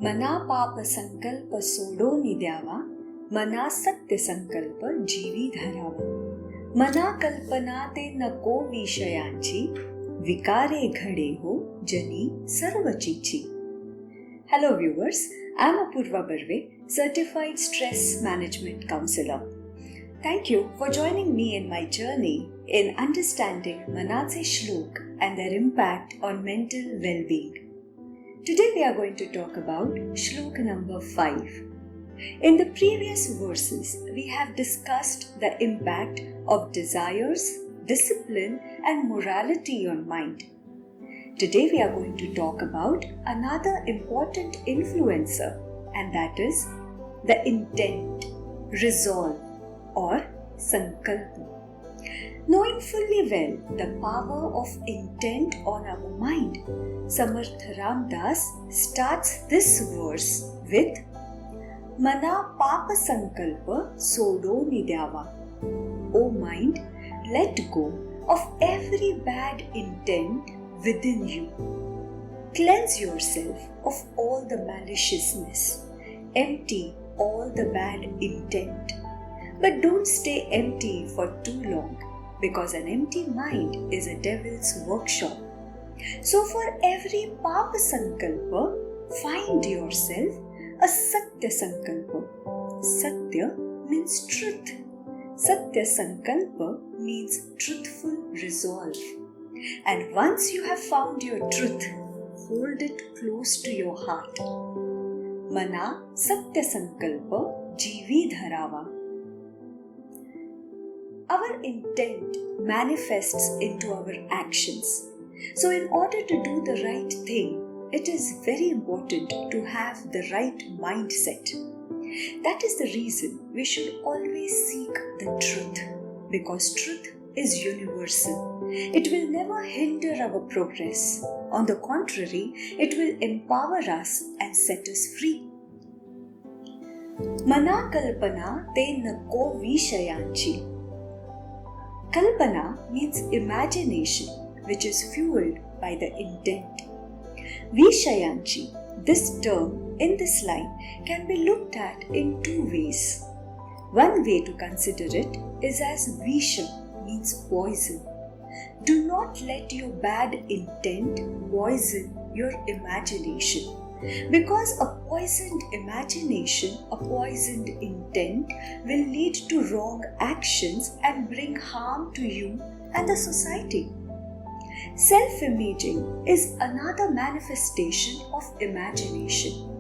मना पाप संकल्प सोडोनी द्यावा, मना सत्य संकल्प जीवी धरावा. मना कल्पना ते नको विषयांची, विकारे घडे हो जनी सर्वचीची. Hello viewers, I am Apurva Barve, Certified Stress Management Counselor. Thank you for joining me in my journey in understanding Manache Shlok and their impact on mental well-being. Today we are going to talk about Shlok number 5. In the previous verses, we have discussed the impact of desires, discipline and morality on mind. Today we are going to talk about another important influencer, and that is the intent, resolve or sankalpa. Knowing fully well the power of intent on our mind, Samarth Ramdas starts this verse with Mana papa sankalpa sodoni द्यावा. O mind, let go of every bad intent within you. Cleanse yourself of all the maliciousness. Empty all the bad intent. But don't stay empty for too long, because an empty mind is a devil's workshop. So for every Papa Sankalpa, find yourself a Satya Sankalpa. Satya means truth. Satya Sankalpa means truthful resolve. And once you have found your truth, hold it close to your heart. Mana Satya Sankalpa Jeevi Dharava. Our intent manifests into our actions. So in order to do the right thing, it is very important to have the right mindset. That is the reason we should always seek the truth, because truth is universal. It will never hinder our progress. On the contrary, it will empower us and set us free. Mana kalpana te nako vishayanchi. Kalpana means imagination, which is fueled by the intent. Vishayanchi, this term in this line can be looked at in two ways. One way to consider it is as visha, means poison. Do not let your bad intent poison your imagination, because a poisoned imagination, a poisoned intent will lead to wrong actions and bring harm to you and the society. Self-imaging is another manifestation of imagination.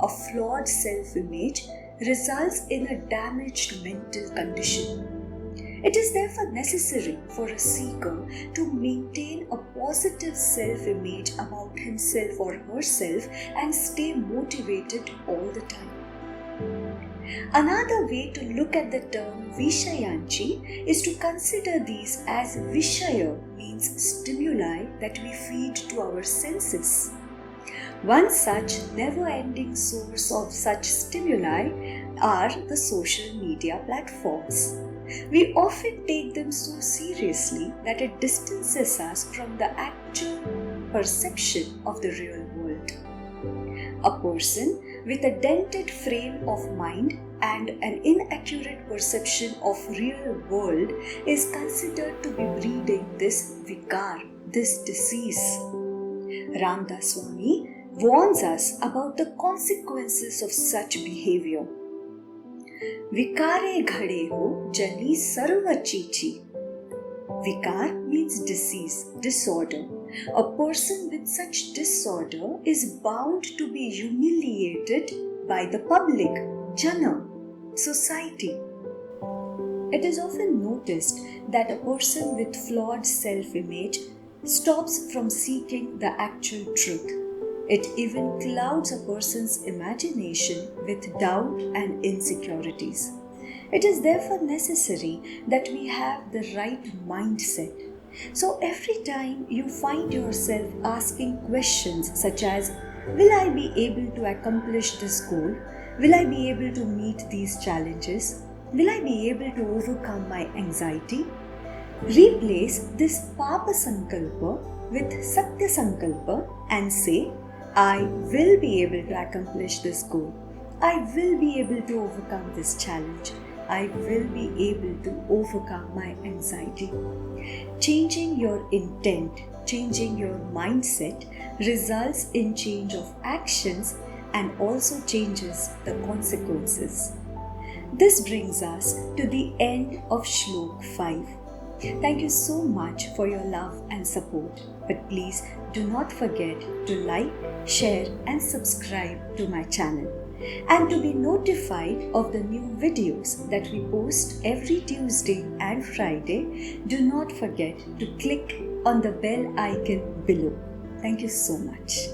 A flawed self-image results in a damaged mental condition. It is therefore necessary for a seeker to maintain a positive self-image about himself or herself and stay motivated all the time. Another way to look at the term Vishayanchi is to consider these as Vishaya, means stimuli that we feed to our senses. One such never-ending source of such stimuli are the social media platforms. We often take them so seriously that it distances us from the actual perception of the real world. A person with a dented frame of mind and an inaccurate perception of real world is considered to be breeding this vikar, this disease. Ramdas Swami warns us about the consequences of such behavior. Vikare ghade ho jani sarva chichi. Vikar means disease, disorder. A person with such disorder is bound to be humiliated by the public, jana, society. It is often noticed that a person with flawed self-image stops from seeking the actual truth. It even clouds a person's imagination with doubt and insecurities. It is therefore necessary that we have the right mindset. So every time you find yourself asking questions such as, will I be able to accomplish this goal? Will I be able to meet these challenges? Will I be able to overcome my anxiety? Replace this Papa Sankalpa with Satya Sankalpa and say, I will be able to accomplish this goal. I will be able to overcome this challenge. I will be able to overcome my anxiety. Changing your intent, changing your mindset results in change of actions and also changes the consequences. This brings us to the end of Shlok 5. Thank you so much for your love and support. But please do not forget to like, share and subscribe to my channel. And to be notified of the new videos that we post every Tuesday and Friday, do not forget to click on the bell icon below. Thank you so much.